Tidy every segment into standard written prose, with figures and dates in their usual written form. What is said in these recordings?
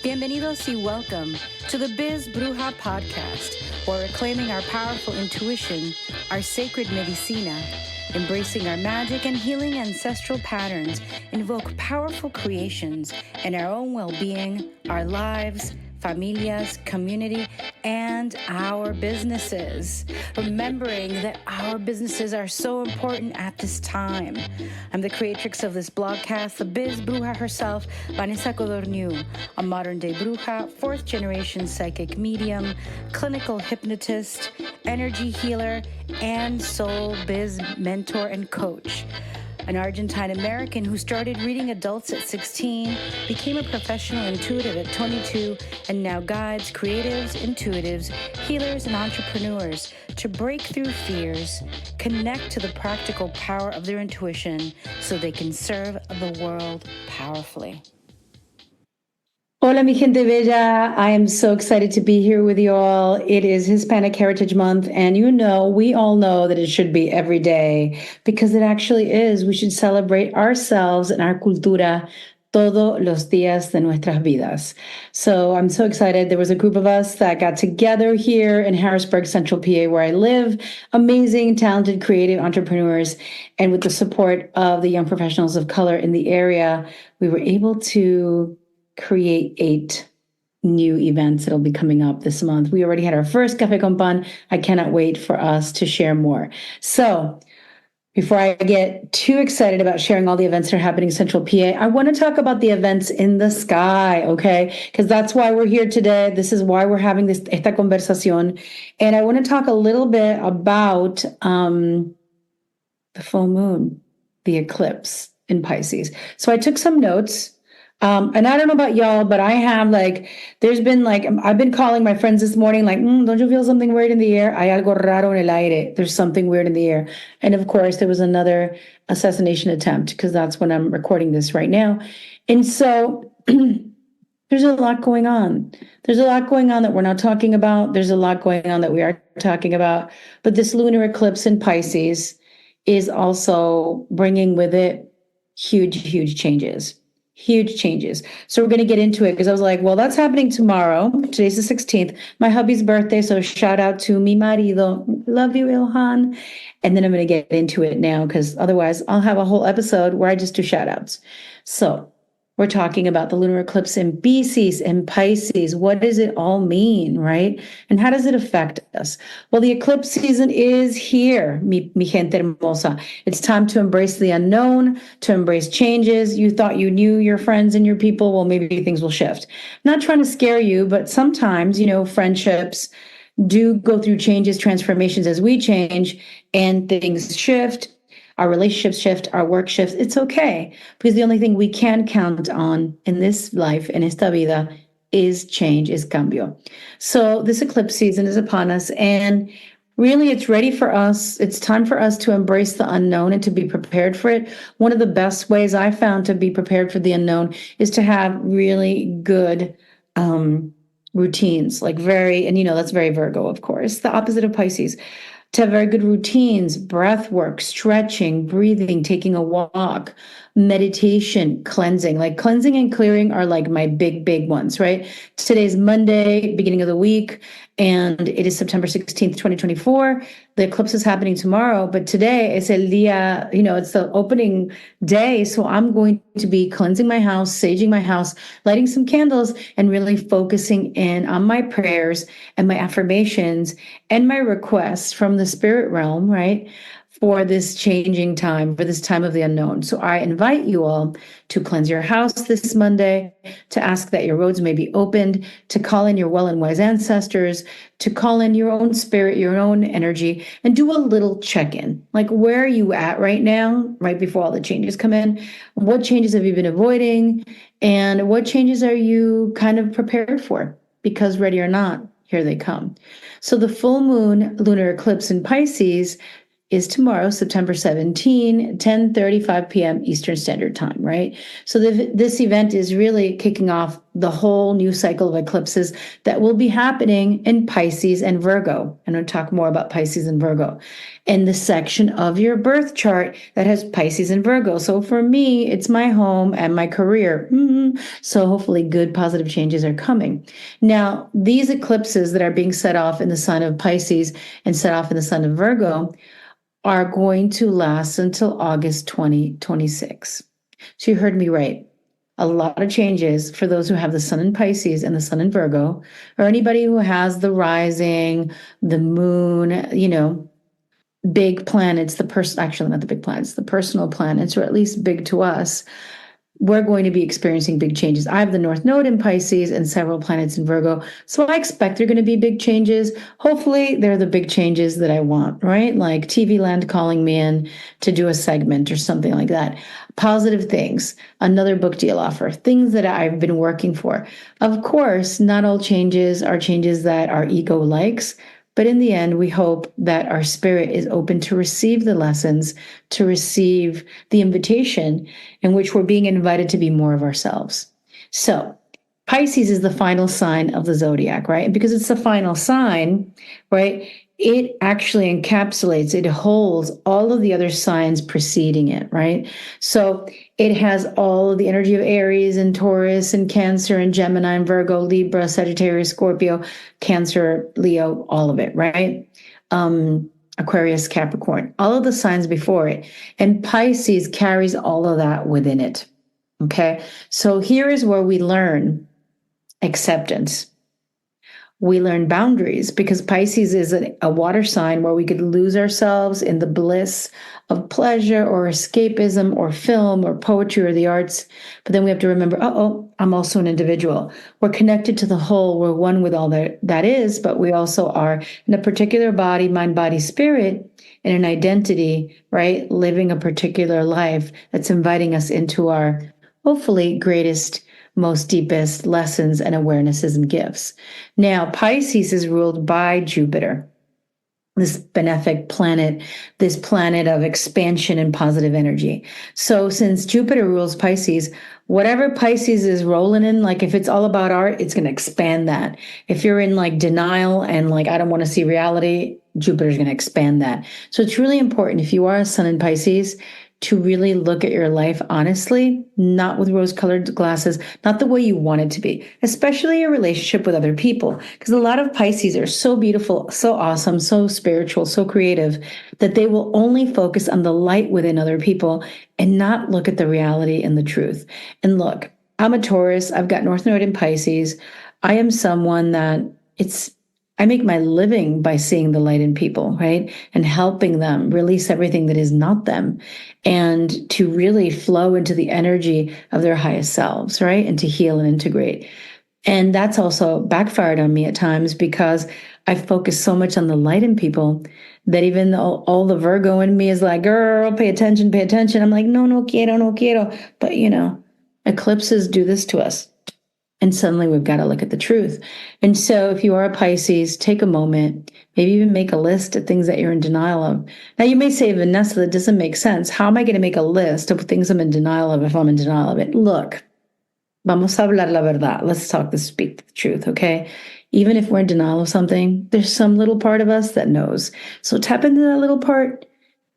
Bienvenidos y welcome to the Biz Bruja podcast, where we're claiming our powerful intuition, our sacred medicina, embracing our magic and healing ancestral patterns, invoke powerful creations in our own well-being, our lives, familias, community, and our businesses. Remembering that our businesses are so important at this time. I'm the creatrix of this blogcast, the Biz Bruja herself, Vanessa Codorniu, a modern-day bruja, fourth-generation psychic medium, clinical hypnotist, energy healer, and soul biz mentor and coach. An Argentine-American who started reading adults at 16, became a professional intuitive at 22, and now guides creatives, intuitives, healers, and entrepreneurs to break through fears, connect to the practical power of their intuition so they can serve the world powerfully. Hola, mi gente bella. I am so excited to be here with you all. It is Hispanic Heritage Month, and we all know that it should be every day because it actually is. We should celebrate ourselves and our cultura todos los días de nuestras vidas. So I'm so excited. There was a group of us that got together here in Harrisburg, Central PA, where I live. Amazing, talented, creative entrepreneurs. And with the support of the young professionals of color in the area, we were able to create 8 new events that'll be coming up this month. We already had our first Café con Pan. I cannot wait for us to share more. So before I get too excited about sharing all the events that are happening in Central PA, I want to talk about the events in the sky, okay? Because that's why we're here today. This is why we're having esta conversación. And I want to talk a little bit about the full moon, the eclipse in Pisces. So I took some notes. And I don't know about y'all, but I have I've been calling my friends this morning, don't you feel something weird in the air? Hay algo raro en el aire. There's something weird in the air. And of course, there was another assassination attempt because that's when I'm recording this right now. And so there's a lot going on. There's a lot going on that we're not talking about. There's a lot going on that we are talking about. But this lunar eclipse in Pisces is also bringing with it huge changes. Huge changes. So we're going to get into it because I was like, well, that's happening tomorrow. Today's the 16th, my hubby's birthday. So shout out to mi marido. Love you, Ilhan. And then I'm going to get into it now because otherwise I'll have a whole episode where I just do shout outs. So we're talking about the lunar eclipse in Pisces and Pisces. What does it all mean, right? And how does it affect us? Well, the eclipse season is here, mi gente hermosa. It's time to embrace the unknown, to embrace changes. You thought you knew your friends and your people. Well, maybe things will shift. I'm not trying to scare you, but sometimes, friendships do go through changes, transformations as we change, and things shift. Our relationships shift, our work shifts. It's okay because the only thing we can count on in this life, in esta vida, is change, is cambio. So this eclipse season is upon us, and really it's ready for us. It's time for us to embrace the unknown and to be prepared for it. One of the best ways I found to be prepared for the unknown is to have really good routines, that's very Virgo, of course, the opposite of Pisces. To have very good routines, breath work, stretching, breathing, taking a walk, meditation, cleansing. Cleansing and clearing are my big ones, right? Today's Monday, beginning of the week, and it is September 16th, 2024. The eclipse is happening tomorrow, but today es el día, it's the opening day. So I'm going to be cleansing my house, saging my house, lighting some candles, and really focusing in on my prayers and my affirmations and my requests from the spirit realm, right? For this changing time, for this time of the unknown. So I invite you all to cleanse your house this Monday, to ask that your roads may be opened, to call in your well and wise ancestors, to call in your own spirit, your own energy, and do a little check-in. Where are you at right now, right before all the changes come in? What changes have you been avoiding? And what changes are you kind of prepared for? Because ready or not, here they come. So the full moon lunar eclipse in Pisces is tomorrow, September 17, 10:35 p.m. Eastern Standard Time, right? So this event is really kicking off the whole new cycle of eclipses that will be happening in Pisces and Virgo. And I'll talk more about Pisces and Virgo in the section of your birth chart that has Pisces and Virgo. So for me, it's my home and my career. So hopefully good positive changes are coming. Now, these eclipses that are being set off in the sign of Pisces and set off in the sign of Virgo are going to last until August 2026. So you heard me right. A lot of changes for those who have the sun in Pisces and the sun in Virgo, or anybody who has the rising, the moon, big planets, actually not the big planets, the personal planets, or at least big to us. We're going to be experiencing big changes. I have the North Node in Pisces and several planets in Virgo. So I expect there are going to be big changes. Hopefully, they're the big changes that I want, right? Like TV Land calling me in to do a segment or something like that. Positive things, another book deal offer, things that I've been working for. Of course, not all changes are changes that our ego likes. But in the end, we hope that our spirit is open to receive the lessons, to receive the invitation in which we're being invited to be more of ourselves. So Pisces is the final sign of the zodiac, right? And because it's the final sign, right, it actually encapsulates, it holds all of the other signs preceding it, right? So it has all of the energy of Aries and Taurus and Cancer and Gemini and Virgo, Libra, Sagittarius, Scorpio, Cancer, Leo, all of it, right? Aquarius, Capricorn, all of the signs before it. And Pisces carries all of that within it, okay? So here is where we learn acceptance. We learn boundaries because Pisces is a water sign where we could lose ourselves in the bliss of pleasure or escapism or film or poetry or the arts. But then we have to remember, I'm also an individual. We're connected to the whole. We're one with all that is, but we also are in a particular body, mind, body, spirit, and an identity, right? Living a particular life that's inviting us into our hopefully greatest, most deepest lessons and awarenesses and gifts. Now, Pisces is ruled by Jupiter, this benefic planet, this planet of expansion and positive energy. So since Jupiter rules Pisces, whatever Pisces is rolling in, like if it's all about art, it's going to expand that. If you're in like denial and like, I don't want to see reality, Jupiter's going to expand that. So it's really important if you are a sun in Pisces to really look at your life honestly, not with rose-colored glasses, not the way you want it to be, especially your relationship with other people. Because a lot of Pisces are so beautiful, so awesome, so spiritual, so creative, that they will only focus on the light within other people and not look at the reality and the truth. And look, I'm a Taurus. I've got North Node in Pisces. I am someone that I make my living by seeing the light in people, right? And helping them release everything that is not them and to really flow into the energy of their highest selves, right? And to heal and integrate. And that's also backfired on me at times because I focus so much on the light in people that even though all the Virgo in me is like, girl, pay attention, pay attention. I'm like, no quiero, no quiero. But eclipses do this to us. And suddenly we've got to look at the truth. And so if you are a Pisces, take a moment, maybe even make a list of things that you're in denial of. Now you may say, Vanessa, that doesn't make sense. How am I going to make a list of things I'm in denial of if I'm in denial of it? Look, vamos a hablar la verdad. Let's speak the truth, okay? Even if we're in denial of something, there's some little part of us that knows. So tap into that little part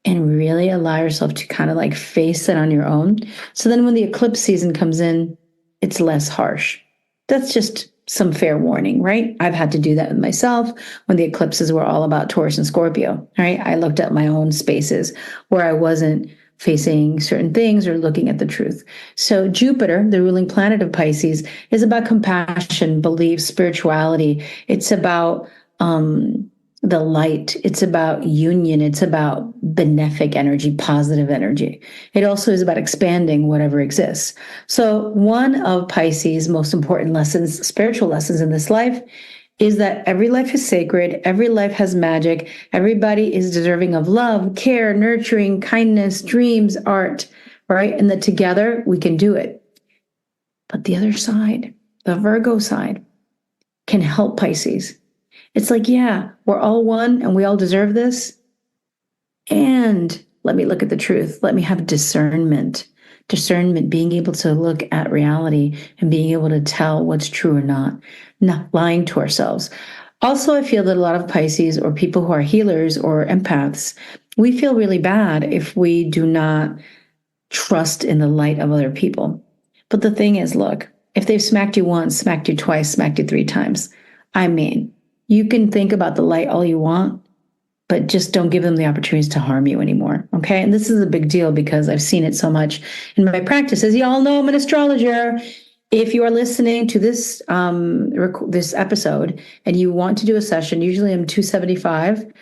and really allow yourself to kind of like face it on your own. So then when the eclipse season comes in, it's less harsh. That's just some fair warning, right? I've had to do that with myself when the eclipses were all about Taurus and Scorpio, right? I looked at my own spaces where I wasn't facing certain things or looking at the truth. So Jupiter, the ruling planet of Pisces, is about compassion, belief, spirituality. It's about the light. It's about union. It's about benefic energy, positive energy. It also is about expanding whatever exists. So one of Pisces' most important lessons, spiritual lessons in this life, is that every life is sacred. Every life has magic. Everybody is deserving of love, care, nurturing, kindness, dreams, art, right? And that together we can do it. But the other side, the Virgo side, can help Pisces. It's like, yeah, we're all one and we all deserve this. And let me look at the truth. Let me have discernment. Discernment, being able to look at reality and being able to tell what's true or not lying to ourselves. Also, I feel that a lot of Pisces or people who are healers or empaths, we feel really bad if we do not trust in the light of other people. But the thing is, look, if they've smacked you once, smacked you twice, smacked you 3 times, I mean, you can think about the light all you want, but just don't give them the opportunities to harm you anymore. Okay. And this is a big deal because I've seen it so much in my practice. As you all know, I'm an astrologer. If you are listening to this this episode and you want to do a session, usually I'm $275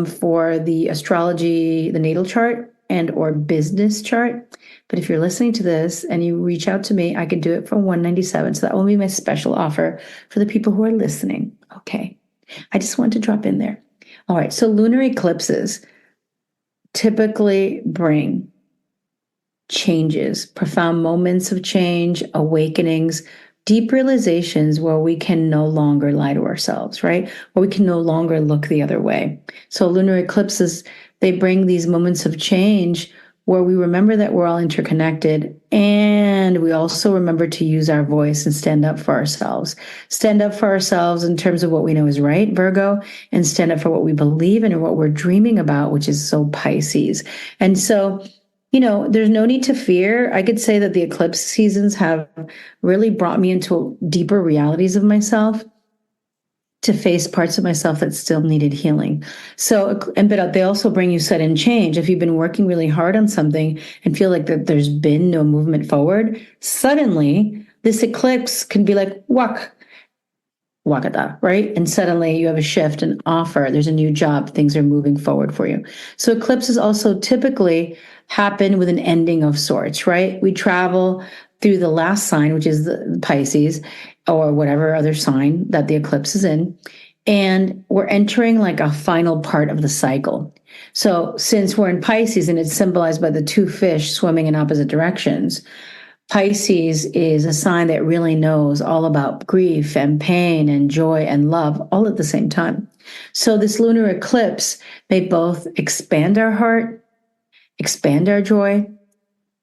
for the astrology, the natal chart and or business chart. But if you're listening to this and you reach out to me, I can do it for $197. So that will be my special offer for the people who are listening. Okay. I just want to drop in there. All right, so lunar eclipses typically bring changes, profound moments of change, awakenings, deep realizations where we can no longer lie to ourselves, right? Where we can no longer look the other way. So lunar eclipses, they bring these moments of change where we remember that we're all interconnected, and we also remember to use our voice and stand up for ourselves. Stand up for ourselves in terms of what we know is right, Virgo, and stand up for what we believe in and what we're dreaming about, which is so Pisces. And so, there's no need to fear. I could say that the eclipse seasons have really brought me into deeper realities of myself, to face parts of myself that still needed healing. So, but they also bring you sudden change. If you've been working really hard on something and feel like that there's been no movement forward, suddenly this eclipse can be like, wakata, right? And suddenly you have a shift, an offer, there's a new job, things are moving forward for you. So eclipses also typically happen with an ending of sorts, right? We travel through the last sign, which is the Pisces, or whatever other sign that the eclipse is in. And we're entering like a final part of the cycle. So since we're in Pisces and it's symbolized by the 2 fish swimming in opposite directions, Pisces is a sign that really knows all about grief and pain and joy and love all at the same time. So this lunar eclipse may both expand our heart, expand our joy,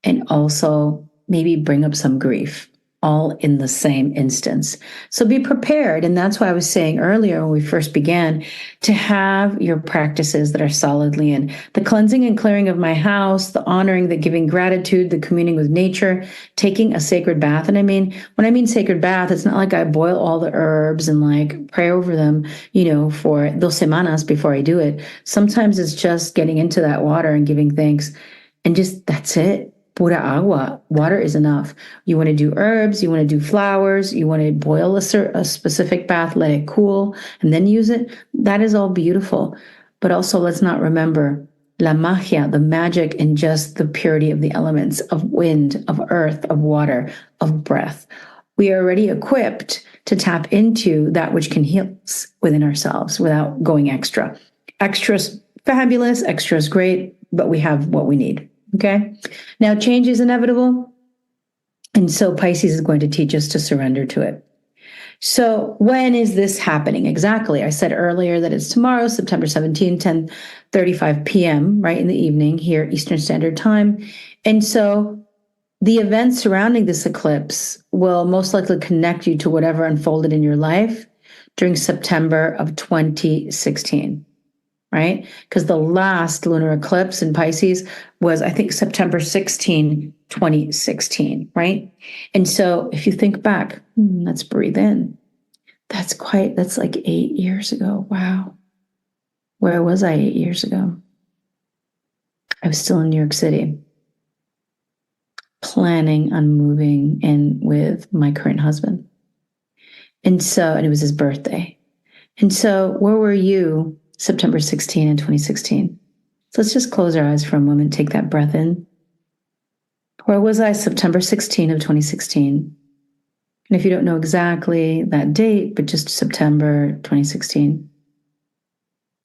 and also maybe bring up some grief, all in the same instance. So be prepared. And that's why I was saying earlier when we first began to have your practices that are solidly in the cleansing and clearing of my house, the honoring, the giving gratitude, the communing with nature, taking a sacred bath. And when I mean sacred bath, it's not like I boil all the herbs and like pray over them, for 2 semanas before I do it. Sometimes it's just getting into that water and giving thanks, and just that's it. Pura agua. Water is enough. You want to do herbs, you want to do flowers, you want to boil a specific bath, let it cool, and then use it. That is all beautiful. But also, let's not remember la magia, the magic in just the purity of the elements of wind, of earth, of water, of breath. We are already equipped to tap into that which can heal us within ourselves without going extra. Extra's fabulous, extra's great, but we have what we need. Okay. Now change is inevitable. And so Pisces is going to teach us to surrender to it. So when is this happening exactly? I said earlier that it's tomorrow, September 17, 10:35 p.m., right in the evening here, Eastern Standard Time. And so the events surrounding this eclipse will most likely connect you to whatever unfolded in your life during September of 2016. Right? Because the last lunar eclipse in Pisces was, I think, September 16, 2016, right? And so if you think back, let's breathe in. That's like 8 years ago. Wow. Where was I 8 years ago? I was still in New York City, planning on moving in with my current husband. And it was his birthday. And so where were you September 16 in 2016? So let's just close our eyes for a moment, take that breath in. Where was I September 16 of 2016? And if you don't know exactly that date, but just September 2016.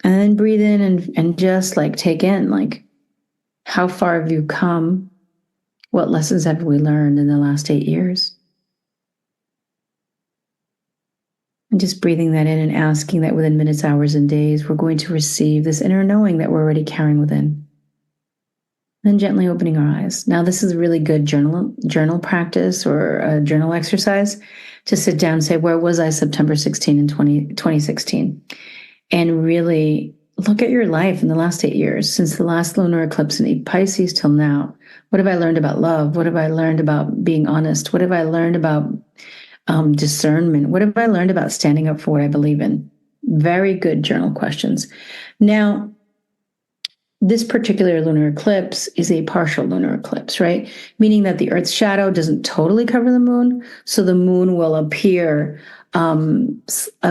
And then breathe in and just like take in, like, how far have you come? What lessons have we learned in the last 8 years? And just breathing that in and asking that within minutes, hours, and days, we're going to receive this inner knowing that we're already carrying within. Then gently opening our eyes. Now, this is a really good journal practice or a journal exercise to sit down and say, where was I September 16 in 2016? And really look at your life in the last 8 years, since the last lunar eclipse in Pisces till now. What have I learned about love? What have I learned about being honest? What have I learned about discernment? What have I learned about standing up for what I believe in? Very good journal questions. Now, this particular lunar eclipse is a partial lunar eclipse, right? Meaning that the Earth's shadow doesn't totally cover the moon. So the moon will appear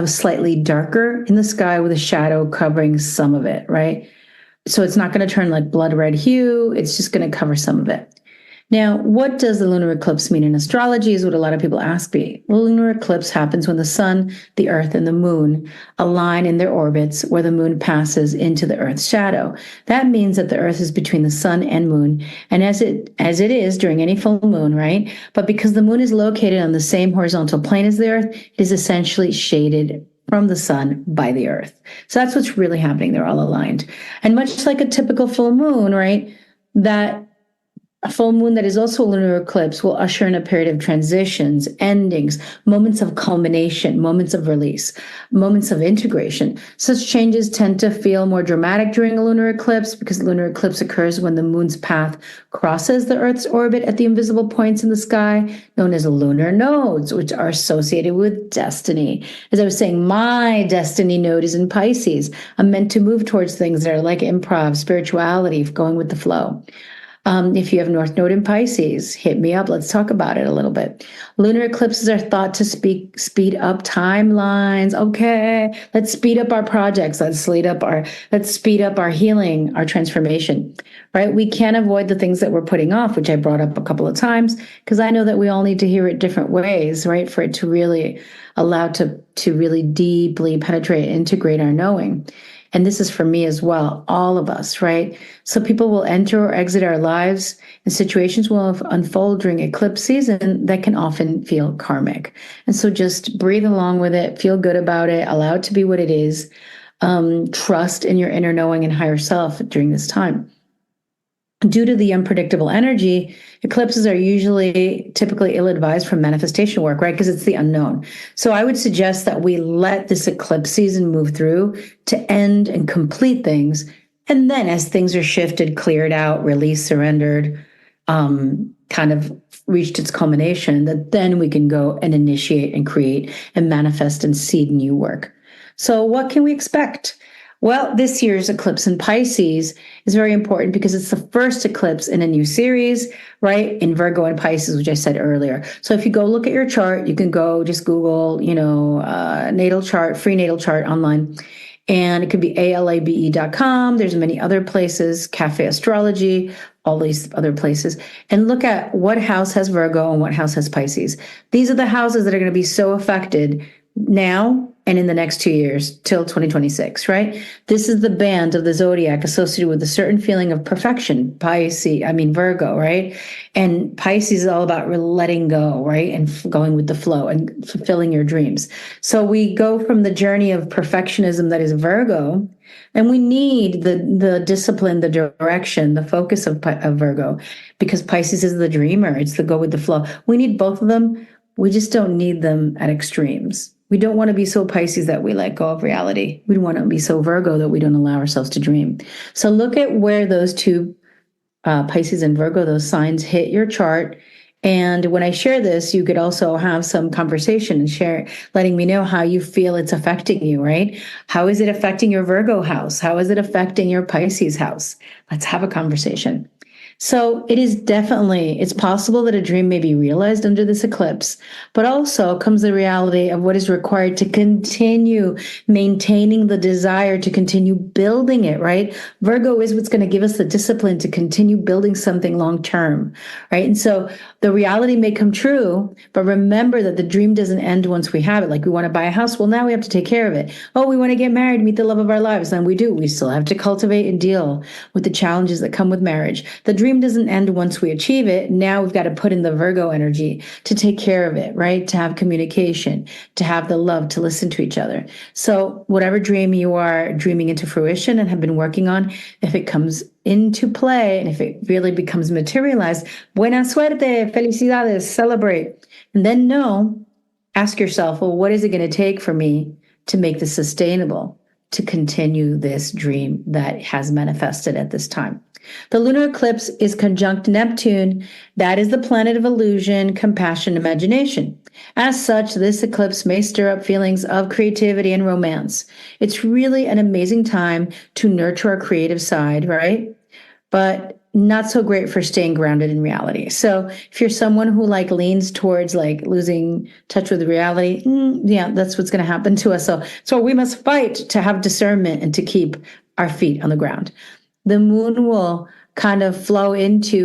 slightly darker in the sky with a shadow covering some of it, right? So it's not going to turn like blood red hue. It's just going to cover some of it. Now, what does the lunar eclipse mean in astrology is what a lot of people ask me. The lunar eclipse happens when the sun, the earth, and the moon align in their orbits where the moon passes into the earth's shadow. That means that the earth is between the sun and moon, and as it is during any full moon, right? But because the moon is located on the same horizontal plane as the earth, it is essentially shaded from the sun by the earth. So that's what's really happening. They're all aligned. And much like a typical full moon, right? That a full moon that is also a lunar eclipse will usher in a period of transitions, endings, moments of culmination, moments of release, moments of integration. Such changes tend to feel more dramatic during a lunar eclipse because the lunar eclipse occurs when the moon's path crosses the Earth's orbit at the invisible points in the sky, known as lunar nodes, which are associated with destiny. As I was saying, my destiny node is in Pisces. I'm meant to move towards things that are like improv, spirituality, going with the flow. If you have North Node in Pisces, hit me up. Let's talk about it a little bit. Lunar eclipses are thought to speed up timelines. Okay, let's speed up our projects. Let's speed up our healing, our transformation. Right? We can't avoid the things that we're putting off, which I brought up a couple of times, because I know that we all need to hear it different ways, right? For it to really allow to really deeply penetrate, integrate our knowing. And this is for me as well, all of us, right? So people will enter or exit our lives, and situations will unfold during eclipse season that can often feel karmic. And so just breathe along with it, feel good about it, allow it to be what it is. Trust in your inner knowing and higher self during this time. Due to the unpredictable energy, eclipses are typically ill-advised for manifestation work, right? Because it's the unknown. So I would suggest that we let this eclipse season move through to end and complete things. And then as things are shifted, cleared out, released, surrendered, kind of reached its culmination, that then we can go and initiate and create and manifest and seed new work. So what can we expect? Well, this year's eclipse in Pisces is very important because it's the first eclipse in a new series, right? In Virgo and Pisces, which I said earlier. So if you go look at your chart, you can go just Google, natal chart, free natal chart online. And it could be alabe.com. There's many other places, Cafe Astrology, all these other places. And look at what house has Virgo and what house has Pisces. These are the houses that are going to be so affected now and in the next 2 years till 2026, right? This is the band of the zodiac associated with a certain feeling of perfection. Virgo, right? And Pisces is all about letting go, right? And going with the flow and fulfilling your dreams. So we go from the journey of perfectionism that is Virgo, and we need the discipline, the direction, the focus of Virgo, because Pisces is the dreamer. It's the go with the flow. We need both of them. We just don't need them at extremes. We don't want to be so Pisces that we let go of reality. We don't want to be so Virgo that we don't allow ourselves to dream. So look at where those two, Pisces and Virgo, those signs hit your chart. And when I share this, you could also have some conversation and share, letting me know how you feel it's affecting you, right? How is it affecting your Virgo house? How is it affecting your Pisces house? Let's have a conversation. So it's possible that a dream may be realized under this eclipse, but also comes the reality of what is required to continue maintaining the desire to continue building it, right? Virgo is what's going to give us the discipline to continue building something long term, right? And so the reality may come true, but remember that the dream doesn't end once we have it. Like we want to buy a house. Well, now we have to take care of it. Oh, we want to get married, meet the love of our lives. Then we do. We still have to cultivate and deal with the challenges that come with marriage. The dream dream doesn't end once we achieve it. Now we've got to put in the Virgo energy to take care of it, right? To have communication, to have the love, to listen to each other. So whatever dream you are dreaming into fruition and have been working on, if it comes into play and if it really becomes materialized, buena suerte, felicidades, celebrate. And then ask yourself, well, what is it going to take for me to make this sustainable, to continue this dream that has manifested at this time? The lunar eclipse is conjunct Neptune. That is the planet of illusion, compassion, imagination. As such, this eclipse may stir up feelings of creativity and romance. It's really an amazing time to nurture our creative side, right? But not so great for staying grounded in reality. So if you're someone who leans towards losing touch with reality, yeah, that's what's going to happen to us. So we must fight to have discernment and to keep our feet on the ground. The moon will kind of flow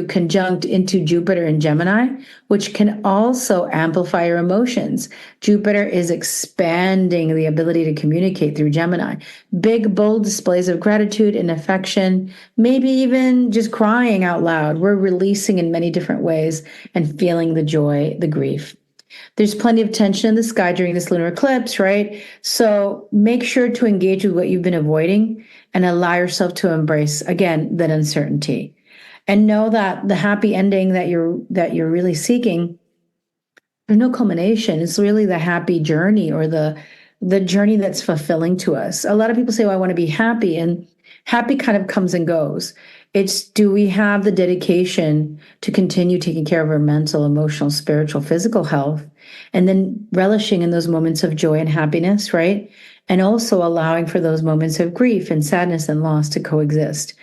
conjunct into Jupiter in Gemini, which can also amplify your emotions. Jupiter is expanding the ability to communicate through Gemini. Big, bold displays of gratitude and affection, maybe even just crying out loud. We're releasing in many different ways and feeling the joy, the grief. There's plenty of tension in the sky during this lunar eclipse, right? So make sure to engage with what you've been avoiding and allow yourself to embrace, again, that uncertainty. And know that the happy ending that you're really seeking, there's no culmination. It's really the happy journey or the journey that's fulfilling to us. A lot of people say, well, I want to be happy, and happy kind of comes and goes. It's, do we have the dedication to continue taking care of our mental, emotional, spiritual, physical health, and then relishing in those moments of joy and happiness, right? And also allowing for those moments of grief and sadness and loss to coexist.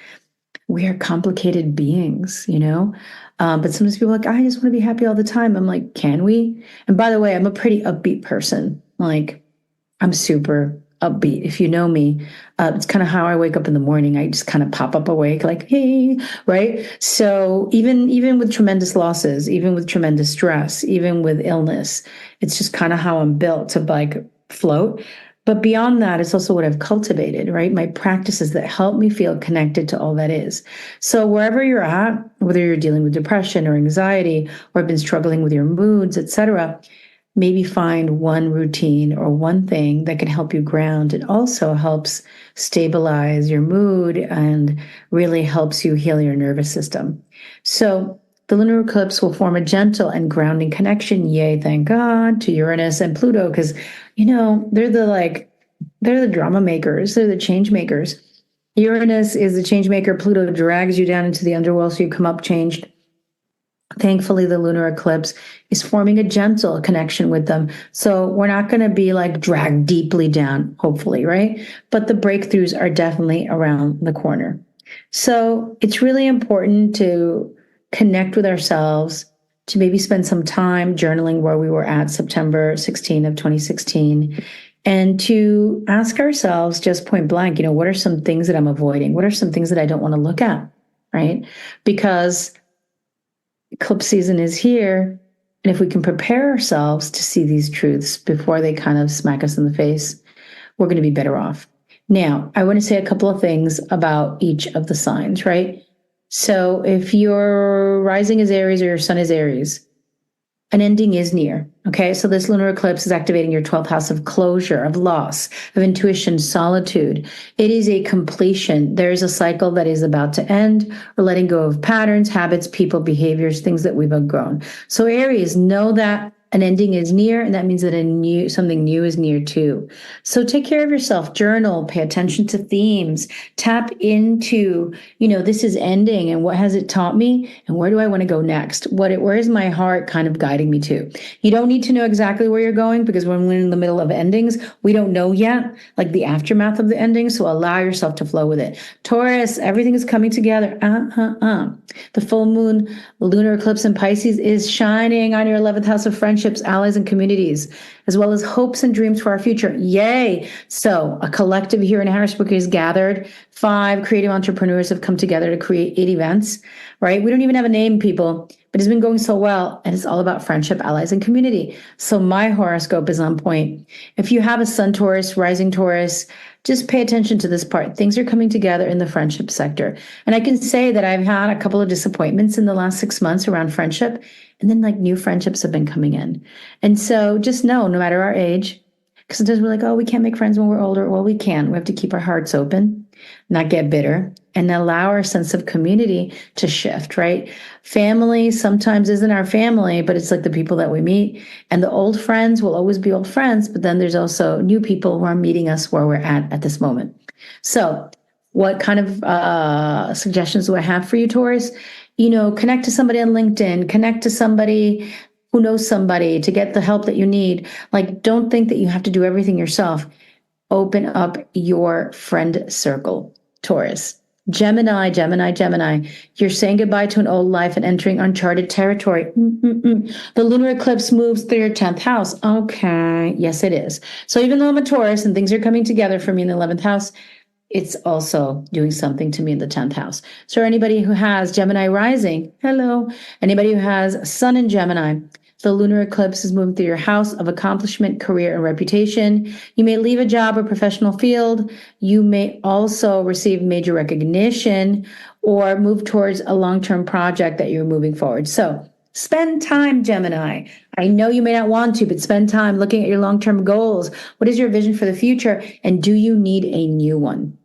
We are complicated beings, but sometimes people are like, I just want to be happy all the time. I'm like, can we? And by the way, I'm a pretty upbeat person. I'm super upbeat. If you know me, it's kind of how I wake up in the morning. I just kind of pop up awake hey, right? So even with tremendous losses, even with tremendous stress, even with illness, it's just kind of how I'm built to float. But beyond that, it's also what I've cultivated, right? My practices that help me feel connected to all that is. So wherever you're at, whether you're dealing with depression or anxiety, or have been struggling with your moods, etc., maybe find one routine or one thing that can help you ground. It also helps stabilize your mood and really helps you heal your nervous system. So the lunar eclipse will form a gentle and grounding connection, yay, thank God, to Uranus and Pluto, because, they're the drama makers, they're the change makers. Uranus is the change maker. Pluto drags you down into the underworld so you come up changed. Thankfully, the lunar eclipse is forming a gentle connection with them. So we're not going to be dragged deeply down, hopefully, right? But the breakthroughs are definitely around the corner. So it's really important to connect with ourselves, to maybe spend some time journaling where we were at September 16 of 2016, and to ask ourselves just point blank, what are some things that I'm avoiding? What are some things that I don't want to look at, right? Because eclipse season is here, and if we can prepare ourselves to see these truths before they kind of smack us in the face, we're going to be better off. Now, I want to say a couple of things about each of the signs, right? So if your rising is Aries or your sun is Aries, an ending is near, okay? So this lunar eclipse is activating your 12th house of closure, of loss, of intuition, solitude. It is a completion. There is a cycle that is about to end. We're letting go of patterns, habits, people, behaviors, things that we've outgrown. So Aries, know that an ending is near, and that means that something new is near too. So take care of yourself, journal, pay attention to themes, tap into, this is ending and what has it taught me and where do I want to go next? Where is my heart kind of guiding me to? You don't need to know exactly where you're going, because when we're in the middle of endings, we don't know yet, the aftermath of the ending. So allow yourself to flow with it. Taurus, everything is coming together. The full moon, lunar eclipse in Pisces is shining on your 11th house of friendship, allies, and communities, as well as hopes and dreams for our future. Yay! So a collective here in Harrisburg is gathered. 5 creative entrepreneurs have come together to create 8 events, right? We don't even have a name, people. but it's been going so well, and it's all about friendship, allies, and community. So my horoscope is on point. If you have a Sun Taurus, rising Taurus, just pay attention to this part. Things are coming together in the friendship sector. And I can say that I've had a couple of disappointments in the last 6 months around friendship, and then like new friendships have been coming in. And so just know, no matter our age, because sometimes we're like, oh, we can't make friends when we're older. Well, we can. We have to keep our hearts open, not get bitter, and allow our sense of community to shift, right? Family sometimes isn't our family, but it's like the people that we meet. And the old friends will always be old friends, but then there's also new people who are meeting us where we're at this moment. So what kind of suggestions do I have for you, Taurus? Connect to somebody on LinkedIn, connect to somebody who knows somebody to get the help that you need. Like, don't think that you have to do everything yourself. Open up your friend circle, Taurus. Gemini, Gemini, Gemini. You're saying goodbye to an old life and entering uncharted territory. The lunar eclipse moves through your 10th house. Okay. Yes, it is. So even though I'm a Taurus and things are coming together for me in the 11th house, it's also doing something to me in the 10th house. So anybody who has Gemini rising, hello. Anybody who has Sun in Gemini, the lunar eclipse is moving through your house of accomplishment, career, and reputation. You may leave a job or professional field. You may also receive major recognition or move towards a long-term project that you're moving forward. So spend time, Gemini. I know you may not want to, but spend time looking at your long-term goals. What is your vision for the future? And do you need a new one?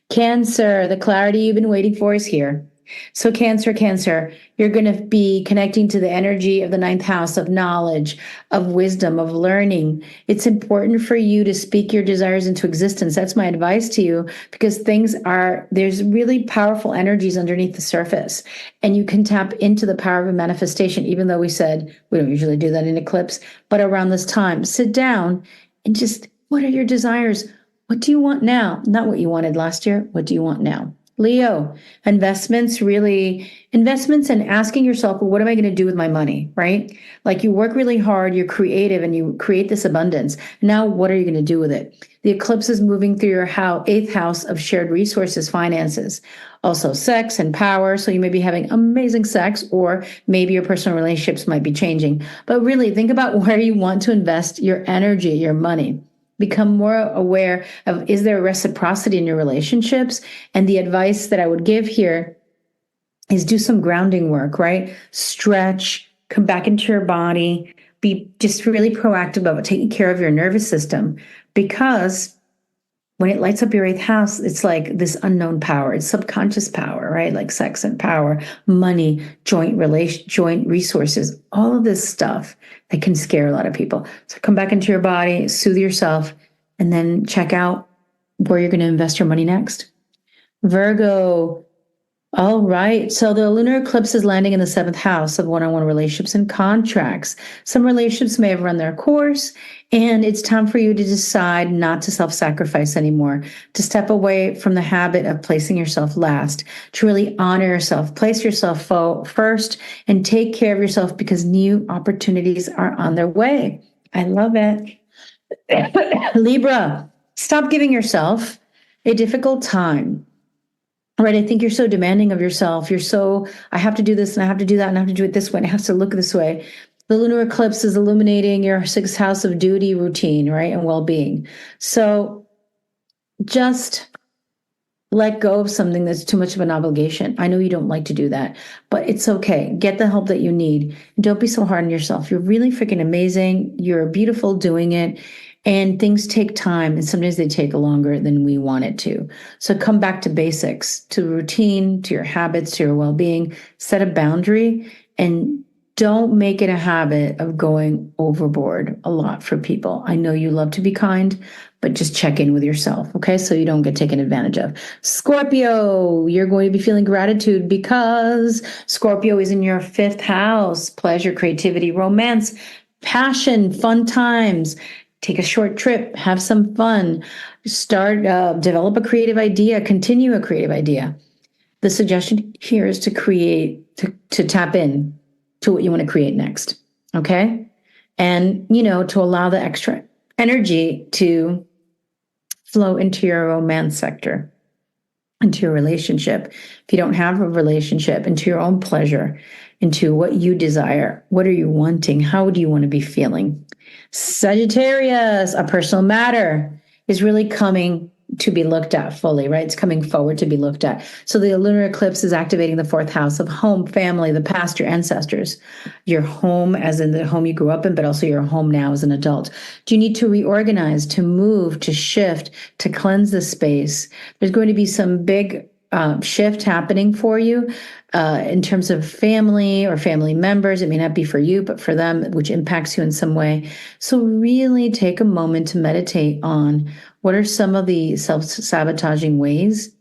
Cancer, the clarity you've been waiting for is here. So Cancer, you're going to be connecting to the energy of the 9th house of knowledge, of wisdom, of learning. It's important for you to speak your desires into existence. That's my advice to you, because there's really powerful energies underneath the surface, and you can tap into the power of a manifestation, even though we said we don't usually do that in eclipse. But around this time, sit down and just, what are your desires? What do you want now? Not what you wanted last year. What do you want now? Leo, investments and asking yourself, well, what am I going to do with my money, right? Like, you work really hard, you're creative, and you create this abundance. Now, what are you going to do with it? The eclipse is moving through your 8th house of shared resources, finances, also sex and power. So you may be having amazing sex, or maybe your personal relationships might be changing. But really think about where you want to invest your energy, your money. Become more aware of, is there reciprocity in your relationships? And the advice that I would give here is do some grounding work, right? Stretch, come back into your body, be just really proactive about taking care of your nervous system, because when it lights up your 8th house, it's like this unknown power. It's subconscious power, right? Like sex and power, money, joint resources, all of this stuff that can scare a lot of people. So come back into your body, soothe yourself, and then check out where you're going to invest your money next. Virgo. All right. So the lunar eclipse is landing in the 7th house of one-on-one relationships and contracts. Some relationships may have run their course, and it's time for you to decide not to self-sacrifice anymore, to step away from the habit of placing yourself last, to really honor yourself, place yourself first, and take care of yourself, because new opportunities are on their way. I love it. Libra, stop giving yourself a difficult time. Right. I think you're so demanding of yourself. I have to do this and I have to do that and I have to do it this way and it has to look this way. The lunar eclipse is illuminating your 6th house of duty, routine, right, and well-being. So just let go of something that's too much of an obligation. I know you don't like to do that, but it's okay. Get the help that you need. Don't be so hard on yourself. You're really freaking amazing. You're beautiful doing it. And things take time, and sometimes they take longer than we want it to. So come back to basics, to routine, to your habits, to your well-being. Set a boundary, and don't make it a habit of going overboard a lot for people. I know you love to be kind, but just check in with yourself, okay? So you don't get taken advantage of. Scorpio, you're going to be feeling gratitude because Scorpio is in your 5th house. Pleasure, creativity, romance, passion, fun times. Take a short trip, have some fun, develop a creative idea, continue a creative idea. The suggestion here is to tap in to what you want to create next, okay? And, to allow the extra energy to flow into your romance sector. into your relationship. If you don't have a relationship, into your own pleasure, into what you desire. What are you wanting? How do you want to be feeling? Sagittarius, a personal matter is really coming to be looked at fully, right? It's coming forward to be looked at. So the lunar eclipse is activating the fourth house of home, family, the past, your ancestors, your home, as in the home you grew up in, but also your home now as an adult. Do you need to reorganize, to move, to shift, to cleanse the space? There's going to be some big shift happening for you in terms of family or family members. It may not be for you, but for them, which impacts you in some way. So really take a moment to meditate on what are some of the self-sabotaging ways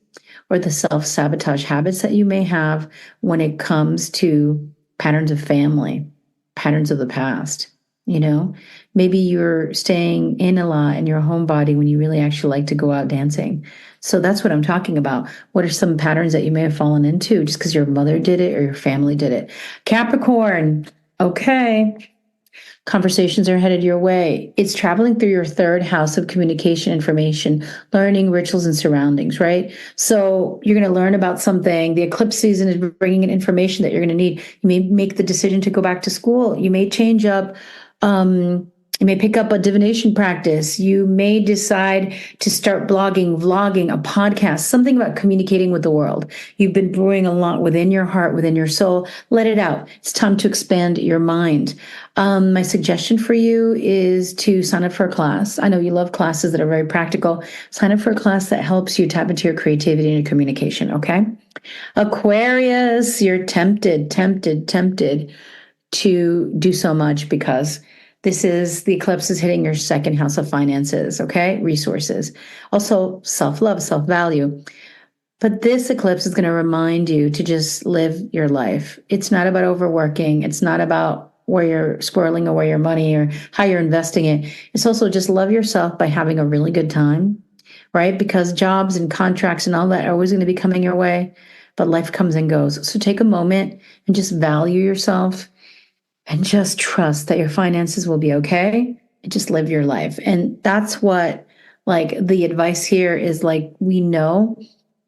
or the self-sabotage habits that you may have when it comes to patterns of family, patterns of the past. You know, maybe you're staying in a lot in your home body when you really actually like to go out dancing. So that's what I'm talking about. What are some patterns that you may have fallen into just because your mother did it or your family did it? Capricorn, okay. Conversations are headed your way. It's traveling through your third house of communication, information, learning, rituals, and surroundings, right? So you're going to learn about something. The eclipse season is bringing in information that you're going to need. You may make the decision to go back to school. You may change up. You may pick up a divination practice. You may decide to start blogging, vlogging, a podcast, something about communicating with the world. You've been brewing a lot within your heart, within your soul. Let it out. It's time to expand your mind. My suggestion for you is to sign up for a class. I know you love classes that are very practical. Sign up for a class that helps you tap into your creativity and your communication, okay? Aquarius, you're tempted to do so much because the eclipse is hitting your second house of finances, okay? Resources. Also, self-love, self-value. But this eclipse is going to remind you to just live your life. It's not about overworking. It's not about where you're squirreling away your money or how you're investing it. It's also just love yourself by having a really good time, right? Because jobs and contracts and all that are always going to be coming your way, but life comes and goes. So take a moment and just value yourself and just trust that your finances will be okay and just live your life. And that's what, like, the advice here is, like, we know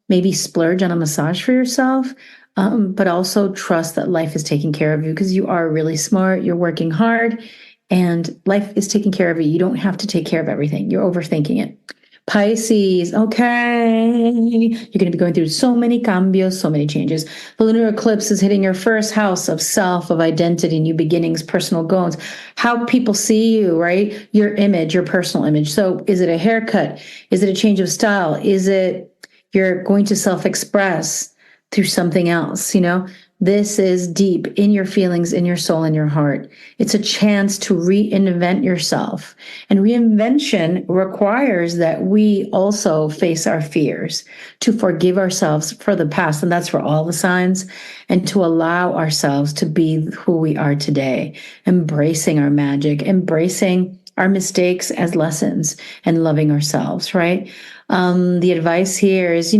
maybe splurge on a massage for yourself, but also trust that life is taking care of you because you are really smart, you're working hard, and life is taking care of you. You don't have to take care of everything. You're overthinking it. Pisces, okay. You're going to be going through so many cambios, so many changes. The lunar eclipse is hitting your first house of self, of identity, new beginnings, personal goals, how people see you, right? Your image, your personal image. So is it a haircut? Is it a change of style? Is it you're going to self-express through something else, you know? This is deep in your feelings, in your soul, in your heart. It's a chance to reinvent yourself. And reinvention requires that we also face our fears, to forgive ourselves for the past, and that's for all the signs, and to allow ourselves to be who we are today, embracing our magic, embracing our mistakes as lessons, and loving ourselves, right? The advice here is,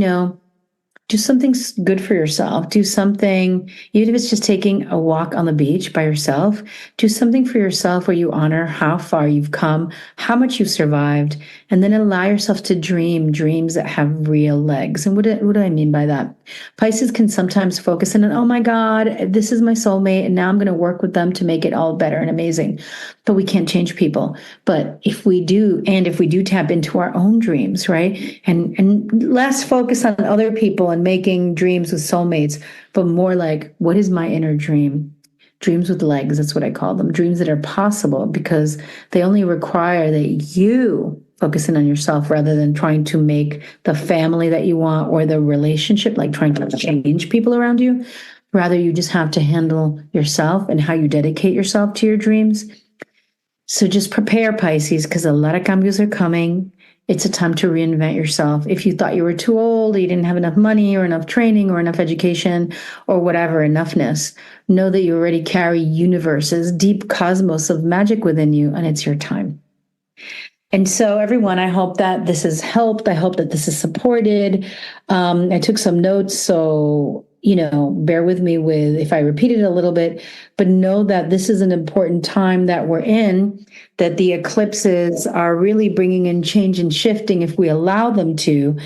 do something good for yourself. Do something, even if it's just taking a walk on the beach by yourself, do something for yourself where you honor how far you've come, how much you've survived, and then allow yourself to dream dreams that have real legs. And what do I mean by that? Pisces can sometimes focus on, oh my God, this is my soulmate, and now I'm going to work with them to make it all better and amazing. But we can't change people. But if we do tap into our own dreams, right? And less focus on other people and making dreams with soulmates, but more like, what is my inner dream? Dreams with legs, that's what I call them. Dreams that are possible because they only require that you focus in on yourself rather than trying to make the family that you want or the relationship, like trying to change people around you. Rather, you just have to handle yourself and how you dedicate yourself to your dreams. So just prepare, Pisces, because a lot of cambios are coming. It's a time to reinvent yourself. If you thought you were too old, or you didn't have enough money or enough training or enough education or whatever, enoughness, know that you already carry universes, deep cosmos of magic within you, and it's your time. And so, everyone, I hope that this has helped. I hope that this is supported. I took some notes, so bear with me with if I repeat it a little bit, but know that this is an important time that we're in, that the eclipses are really bringing in change and shifting if we allow them to.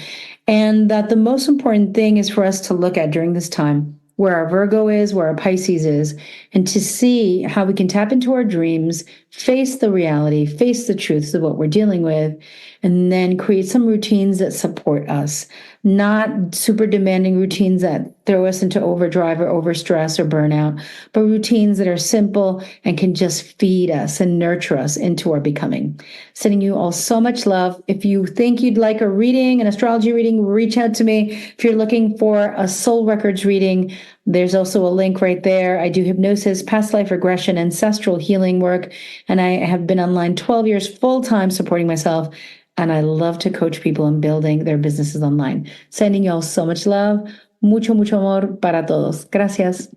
And that the most important thing is for us to look at during this time where our Virgo is, where our Pisces is, and to see how we can tap into our dreams, face the reality, face the truths of what we're dealing with, and then create some routines that support us, not super demanding routines that throw us into overdrive or overstress or burnout, but routines that are simple and can just feed us and nurture us into our becoming. Sending you all so much love. If you think you'd like a reading, an astrology reading, reach out to me. If you're looking for a soul records reading, there's also a link right there. I do hypnosis, past life regression, ancestral healing work, and I have been online 12 years full-time supporting myself, and I love to coach people in building their businesses online. Sending you all so much love. Mucho, mucho amor para todos. Gracias.